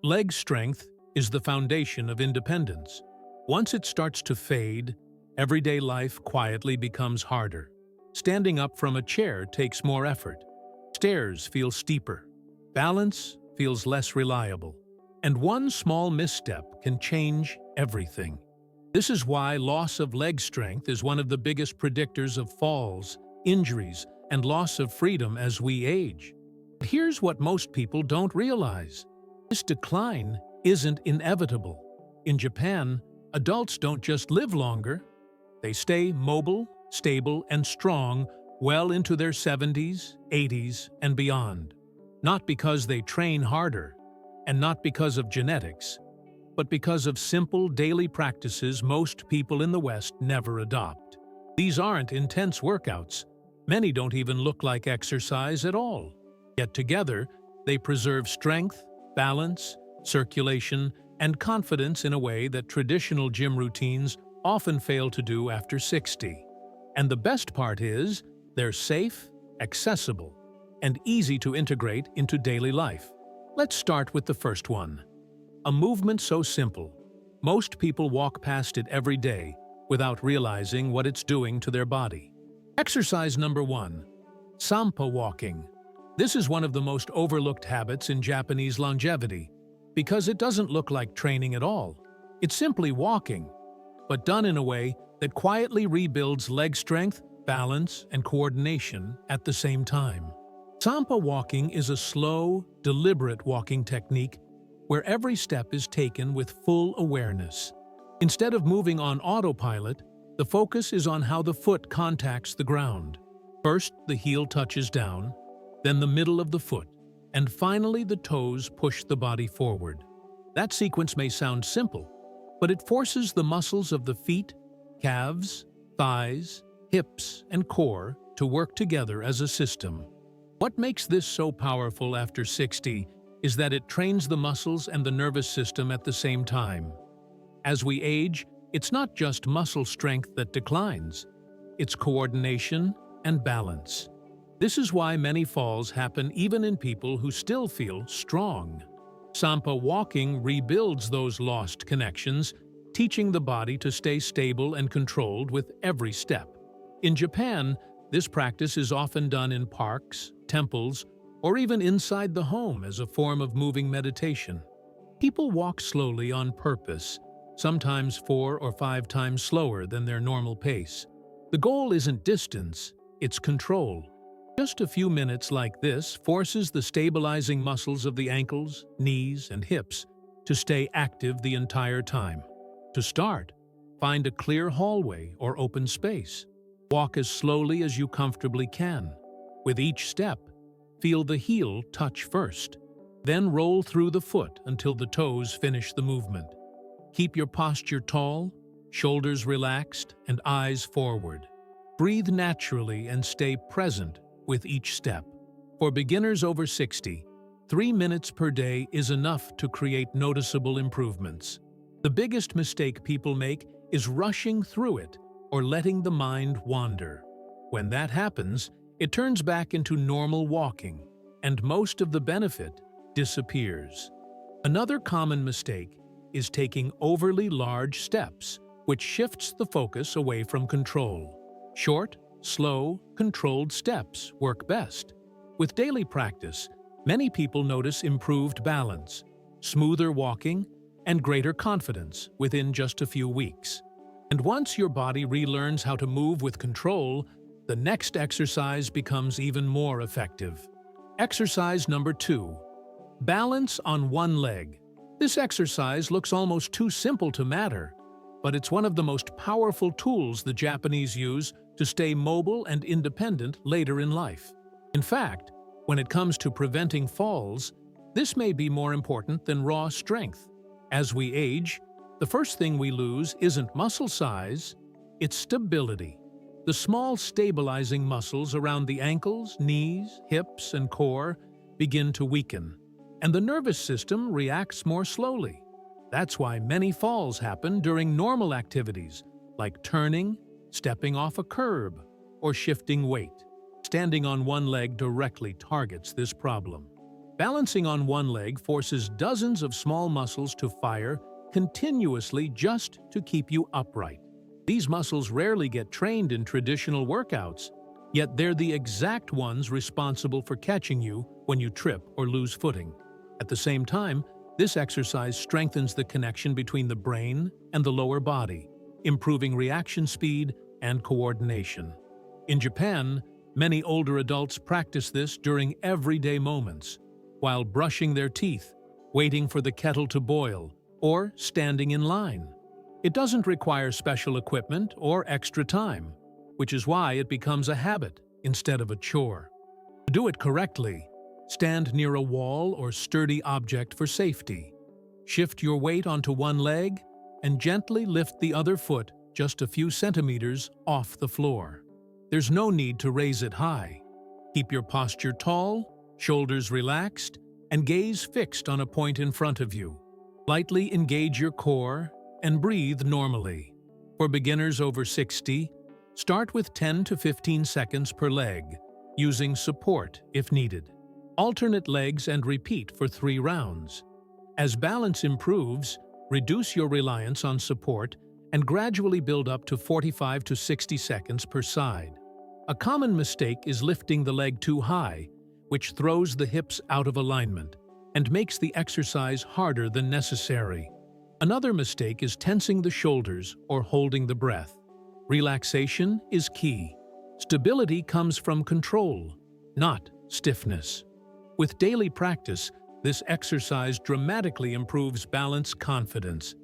Leg strength is the foundation of independence. Once it starts to fade, everyday life quietly becomes harder. Standing up from a chair takes more effort. Stairs feel steeper. Balance feels less reliable. And one small misstep can change everything. This is why loss of leg strength is one of the biggest predictors of falls, injuries, and loss of freedom as we age. But here's what most people don't realize. This decline isn't inevitable. In Japan, adults don't just live longer, they stay mobile, stable, and strong well into their 70s, 80s, and beyond. Not because they train harder, and not because of genetics, but because of simple daily practices most people in the West never adopt. These aren't intense workouts. Many don't even look like exercise at all. Yet together, they preserve strength, balance, circulation, and confidence in a way that traditional gym routines often fail to do after 60. And the best part is, they're safe, accessible, and easy to integrate into daily life. Let's start with the first one. A movement so simple, most people walk past it every day without realizing what it's doing to their body. Exercise number 1. Sampa walking. This is one of the most overlooked habits in Japanese longevity because it doesn't look like training at all. It's simply walking, but done in a way that quietly rebuilds leg strength, balance, and coordination at the same time. Sampa walking is a slow, deliberate walking technique where every step is taken with full awareness. Instead of moving on autopilot, the focus is on how the foot contacts the ground. First, the heel touches down, then the middle of the foot, and finally the toes push the body forward. That sequence may sound simple, but it forces the muscles of the feet, calves, thighs, hips, and core to work together as a system. What makes this so powerful after 60 is that it trains the muscles and the nervous system at the same time. As we age, it's not just muscle strength that declines, it's coordination and balance. This is why many falls happen even in people who still feel strong. Sampa walking rebuilds those lost connections, teaching the body to stay stable and controlled with every step. In Japan, this practice is often done in parks, temples, or even inside the home as a form of moving meditation. People walk slowly on purpose, sometimes 4 or 5 times slower than their normal pace. The goal isn't distance, it's control. Just a few minutes like this forces the stabilizing muscles of the ankles, knees, and hips to stay active the entire time. To start, find a clear hallway or open space. Walk as slowly as you comfortably can. With each step, feel the heel touch first. Then roll through the foot until the toes finish the movement. Keep your posture tall, shoulders relaxed, and eyes forward. Breathe naturally and stay present with each step. For beginners over 60, 3 minutes per day is enough to create noticeable improvements. The biggest mistake people make is rushing through it or letting the mind wander. When that happens, it turns back into normal walking, and most of the benefit disappears. Another common mistake is taking overly large steps, which shifts the focus away from control. Short, slow, controlled steps work best. With daily practice, many people notice improved balance, smoother walking, and greater confidence within just a few weeks. And once your body relearns how to move with control, the next exercise becomes even more effective. Exercise number 2. Balance on one leg. This exercise looks almost too simple to matter, but it's one of the most powerful tools the Japanese use to stay mobile and independent later in life. In fact, when it comes to preventing falls, this may be more important than raw strength. As we age, the first thing we lose isn't muscle size, it's stability. The small stabilizing muscles around the ankles, knees, hips, and core begin to weaken, and the nervous system reacts more slowly. That's why many falls happen during normal activities, like turning, stepping off a curb, or shifting weight. Standing on one leg directly targets this problem. Balancing on one leg forces dozens of small muscles to fire continuously just to keep you upright. These muscles rarely get trained in traditional workouts, yet they're the exact ones responsible for catching you when you trip or lose footing. At the same time, this exercise strengthens the connection between the brain and the lower body, improving reaction speed and coordination. In Japan, many older adults practice this during everyday moments, while brushing their teeth, waiting for the kettle to boil, or standing in line. It doesn't require special equipment or extra time, which is why it becomes a habit instead of a chore. To do it correctly, stand near a wall or sturdy object for safety. Shift your weight onto one leg and gently lift the other foot just a few centimeters off the floor. There's no need to raise it high. Keep your posture tall, shoulders relaxed, and gaze fixed on a point in front of you. Lightly engage your core and breathe normally. For beginners over 60, start with 10 to 15 seconds per leg, using support if needed. Alternate legs and repeat for 3 rounds. As balance improves, reduce your reliance on support and gradually build up to 45 to 60 seconds per side. A common mistake is lifting the leg too high, which throws the hips out of alignment and makes the exercise harder than necessary. Another mistake is tensing the shoulders or holding the breath. Relaxation is key. Stability comes from control, not stiffness. With daily practice, this exercise dramatically improves balance confidence.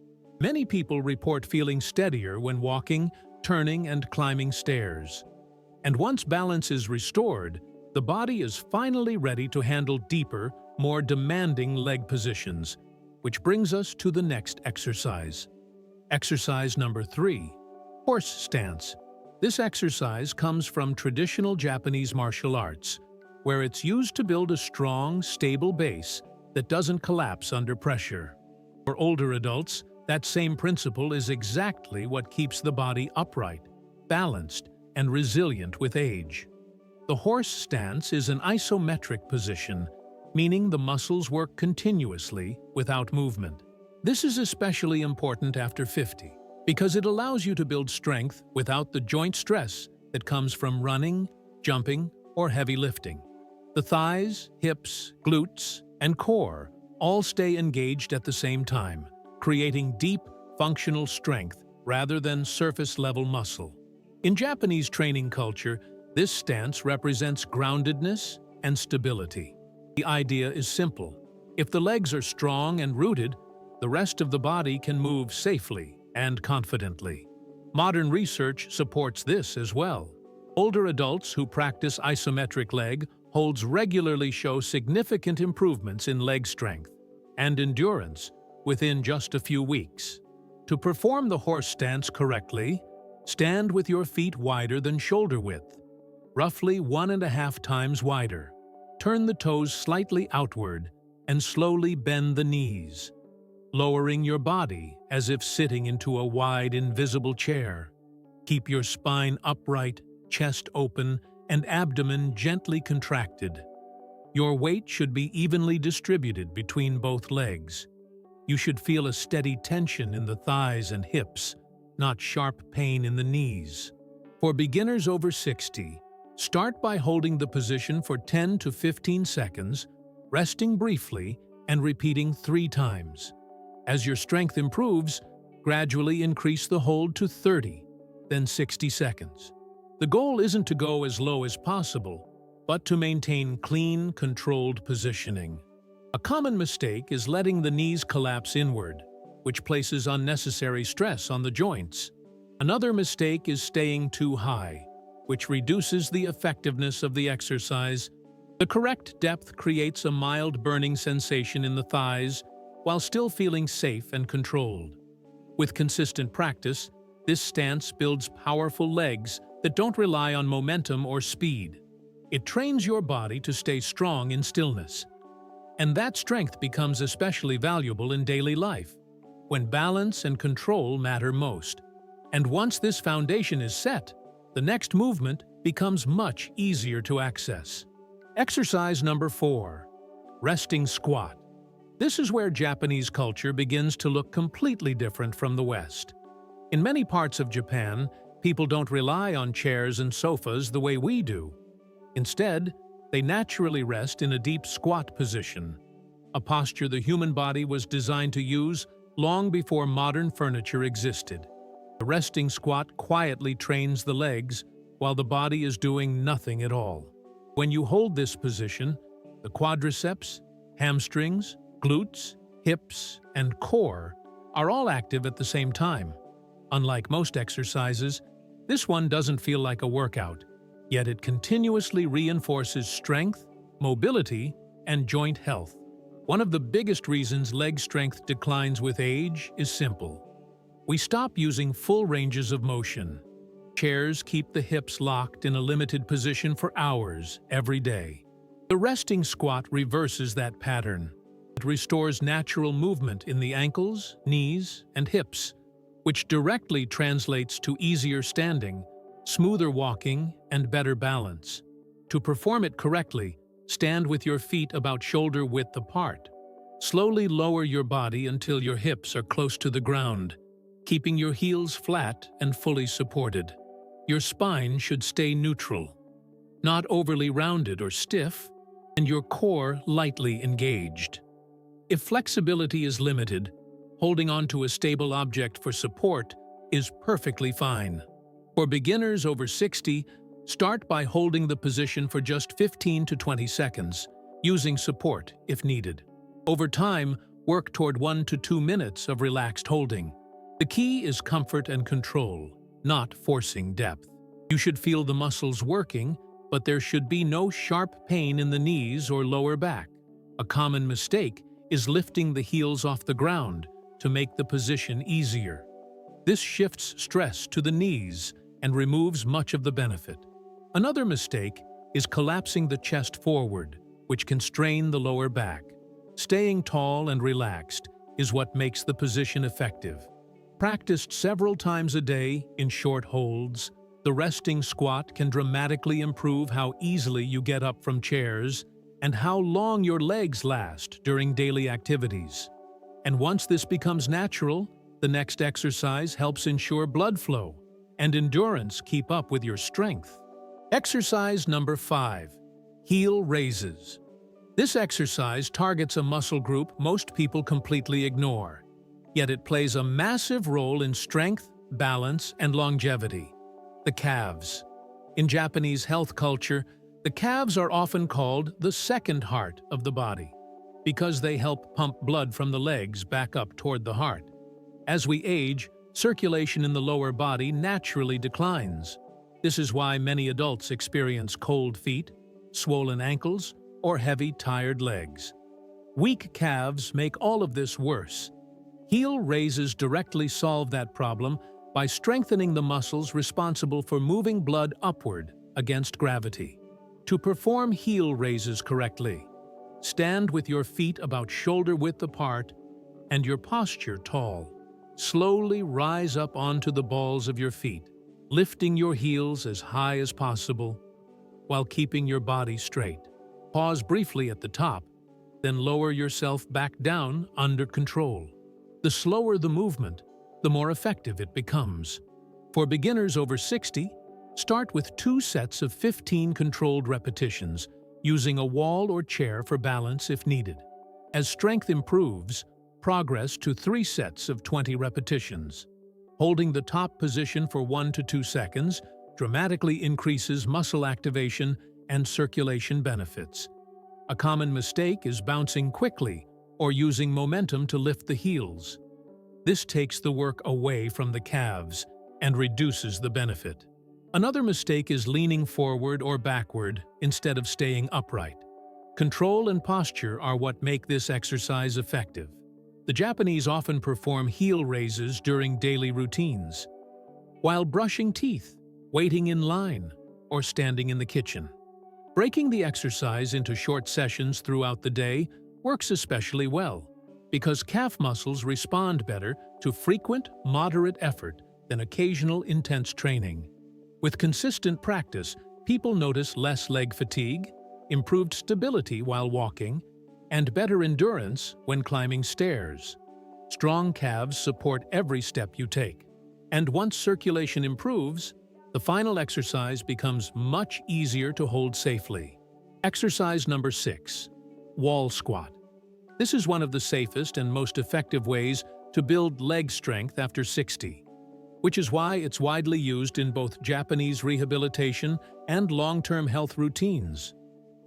Many people report feeling steadier when walking, turning, and climbing stairs. And once balance is restored, the body is finally ready to handle deeper, more demanding leg positions, which brings us to the next exercise. Exercise number 3, horse stance. This exercise comes from traditional Japanese martial arts, where it's used to build a strong, stable base that doesn't collapse under pressure. For older adults, that same principle is exactly what keeps the body upright, balanced, and resilient with age. The horse stance is an isometric position, meaning the muscles work continuously without movement. This is especially important after 50, because it allows you to build strength without the joint stress that comes from running, jumping, or heavy lifting. The thighs, hips, glutes, and core all stay engaged at the same time, creating deep, functional strength rather than surface-level muscle. In Japanese training culture, this stance represents groundedness and stability. The idea is simple. If the legs are strong and rooted, the rest of the body can move safely and confidently. Modern research supports this as well. Older adults who practice isometric leg holds regularly show significant improvements in leg strength and endurance within just a few weeks. To perform the horse stance correctly, stand with your feet wider than shoulder width, roughly 1.5 times wider. Turn the toes slightly outward and slowly bend the knees, lowering your body as if sitting into a wide, invisible chair. Keep your spine upright, chest open, and abdomen gently contracted. Your weight should be evenly distributed between both legs. You should feel a steady tension in the thighs and hips, not sharp pain in the knees. For beginners over 60, start by holding the position for 10 to 15 seconds, resting briefly, and repeating 3 times. As your strength improves, gradually increase the hold to 30, then 60 seconds. The goal isn't to go as low as possible, but to maintain clean, controlled positioning. A common mistake is letting the knees collapse inward, which places unnecessary stress on the joints. Another mistake is staying too high, which reduces the effectiveness of the exercise. The correct depth creates a mild burning sensation in the thighs while still feeling safe and controlled. With consistent practice, this stance builds powerful legs that don't rely on momentum or speed. It trains your body to stay strong in stillness. And that strength becomes especially valuable in daily life, when balance and control matter most. And once this foundation is set, the next movement becomes much easier to access. Exercise number 4. Resting squat. This is where Japanese culture begins to look completely different from the West. In many parts of Japan, people don't rely on chairs and sofas the way we do. Instead, they naturally rest in a deep squat position, a posture the human body was designed to use long before modern furniture existed. The resting squat quietly trains the legs while the body is doing nothing at all. When you hold this position, the quadriceps, hamstrings, glutes, hips, and core are all active at the same time. Unlike most exercises, this one doesn't feel like a workout, yet it continuously reinforces strength, mobility, and joint health. One of the biggest reasons leg strength declines with age is simple. We stop using full ranges of motion. Chairs keep the hips locked in a limited position for hours every day. The resting squat reverses that pattern. It restores natural movement in the ankles, knees, and hips, which directly translates to easier standing, smoother walking, and better balance. To perform it correctly, stand with your feet about shoulder width apart. Slowly lower your body until your hips are close to the ground, keeping your heels flat and fully supported. Your spine should stay neutral, not overly rounded or stiff, and your core lightly engaged. If flexibility is limited, holding onto a stable object for support is perfectly fine. For beginners over 60, start by holding the position for just 15 to 20 seconds, using support if needed. Over time, work toward 1 to 2 minutes of relaxed holding. The key is comfort and control, not forcing depth. You should feel the muscles working, but there should be no sharp pain in the knees or lower back. A common mistake is lifting the heels off the ground to make the position easier. This shifts stress to the knees and removes much of the benefit. Another mistake is collapsing the chest forward, which can strain the lower back. Staying tall and relaxed is what makes the position effective. Practiced several times a day in short holds, the resting squat can dramatically improve how easily you get up from chairs and how long your legs last during daily activities. And once this becomes natural, the next exercise helps ensure blood flow and endurance keep up with your strength. Exercise number 5, heel raises. This exercise targets a muscle group most people completely ignore, yet it plays a massive role in strength, balance, and longevity. The calves. In Japanese health culture, the calves are often called the second heart of the body because they help pump blood from the legs back up toward the heart. As we age, circulation in the lower body naturally declines. This is why many adults experience cold feet, swollen ankles, or heavy, tired legs. Weak calves make all of this worse. Heel raises directly solve that problem by strengthening the muscles responsible for moving blood upward against gravity. To perform heel raises correctly, stand with your feet about shoulder width apart and your posture tall. Slowly rise up onto the balls of your feet, lifting your heels as high as possible while keeping your body straight. Pause briefly at the top, then lower yourself back down under control. The slower the movement, the more effective it becomes. For beginners over 60, start with 2 sets of 15 controlled repetitions, using a wall or chair for balance if needed. As strength improves, progress to 3 sets of 20 repetitions. Holding the top position for 1 to 2 seconds dramatically increases muscle activation and circulation benefits. A common mistake is bouncing quickly or using momentum to lift the heels. This takes the work away from the calves and reduces the benefit. Another mistake is leaning forward or backward instead of staying upright. Control and posture are what make this exercise effective. The Japanese often perform heel raises during daily routines, while brushing teeth, waiting in line, or standing in the kitchen. Breaking the exercise into short sessions throughout the day works especially well, because calf muscles respond better to frequent, moderate effort than occasional intense training. With consistent practice, people notice less leg fatigue, improved stability while walking, and better endurance when climbing stairs. Strong calves support every step you take. And once circulation improves, the final exercise becomes much easier to hold safely. Exercise number 6. Wall squat. This is one of the safest and most effective ways to build leg strength after 60, which is why it's widely used in both Japanese rehabilitation and long-term health routines.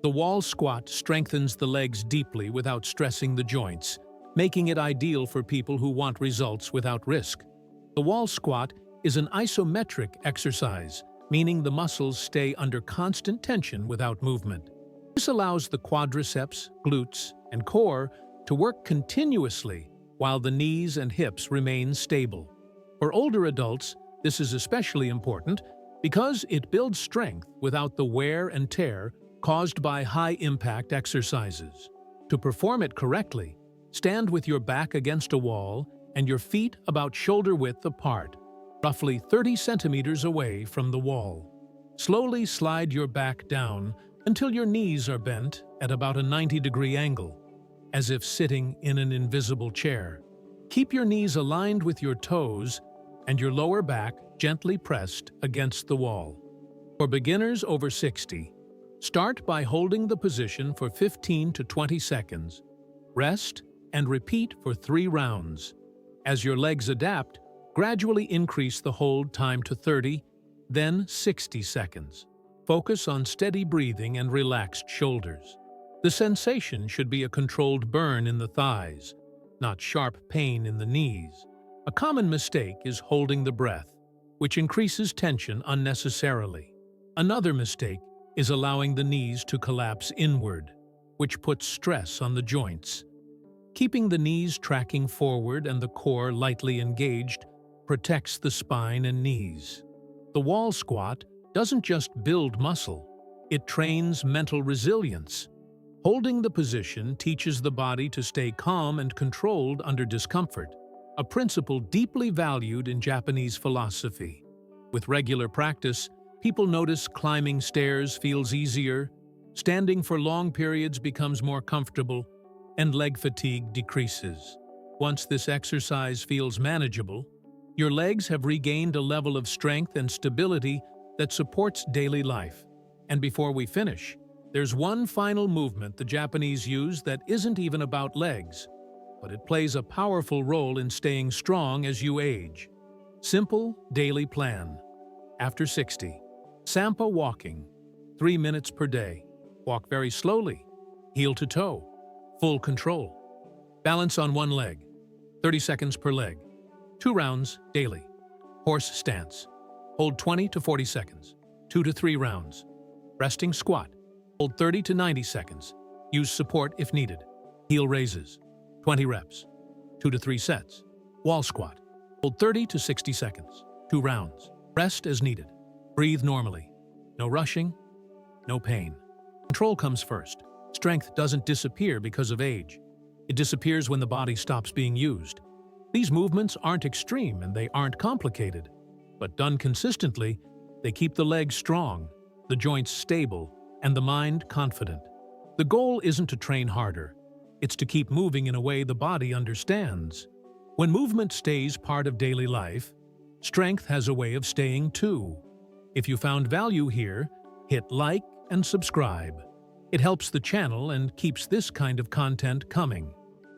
The wall squat strengthens the legs deeply without stressing the joints, making it ideal for people who want results without risk. The wall squat is an isometric exercise, meaning the muscles stay under constant tension without movement. This allows the quadriceps, glutes, and core to work continuously while the knees and hips remain stable. For older adults, this is especially important because it builds strength without the wear and tear caused by high-impact exercises. To perform it correctly, stand with your back against a wall and your feet about shoulder-width apart, roughly 30 centimeters away from the wall. Slowly slide your back down until your knees are bent at about a 90-degree angle, as if sitting in an invisible chair. Keep your knees aligned with your toes and your lower back gently pressed against the wall. For beginners over 60, start by holding the position for 15 to 20 seconds. Rest and repeat for 3 rounds. As your legs adapt, gradually increase the hold time to 30, then 60 seconds. Focus on steady breathing and relaxed shoulders. The sensation should be a controlled burn in the thighs, not sharp pain in the knees. A common mistake is holding the breath, which increases tension unnecessarily. Another mistake is allowing the knees to collapse inward, which puts stress on the joints. Keeping the knees tracking forward and the core lightly engaged protects the spine and knees. The wall squat doesn't just build muscle, it trains mental resilience. Holding the position teaches the body to stay calm and controlled under discomfort, a principle deeply valued in Japanese philosophy. With regular practice, people notice climbing stairs feels easier, standing for long periods becomes more comfortable, and leg fatigue decreases. Once this exercise feels manageable, your legs have regained a level of strength and stability that supports daily life. And before we finish, there's one final movement the Japanese use that isn't even about legs, but it plays a powerful role in staying strong as you age. Simple daily plan. After 60, Sampa walking, 3 minutes per day. Walk very slowly, heel to toe, full control. Balance on one leg, 30 seconds per leg. 2 rounds daily. Horse stance. Hold 20 to 40 seconds, 2 to 3 rounds. Resting squat. Hold 30 to 90 seconds. Use support if needed. Heel raises. 20 reps. 2 to 3 sets. Wall squat. Hold 30 to 60 seconds. 2 rounds. Rest as needed. Breathe normally. No rushing. No pain. Control comes first. Strength doesn't disappear because of age. It disappears when the body stops being used. These movements aren't extreme and they aren't complicated. But done consistently, they keep the legs strong, the joints stable, and the mind confident. The goal isn't to train harder. It's to keep moving in a way the body understands. When movement stays part of daily life, strength has a way of staying too. If you found value here, hit like and subscribe. It helps the channel and keeps this kind of content coming.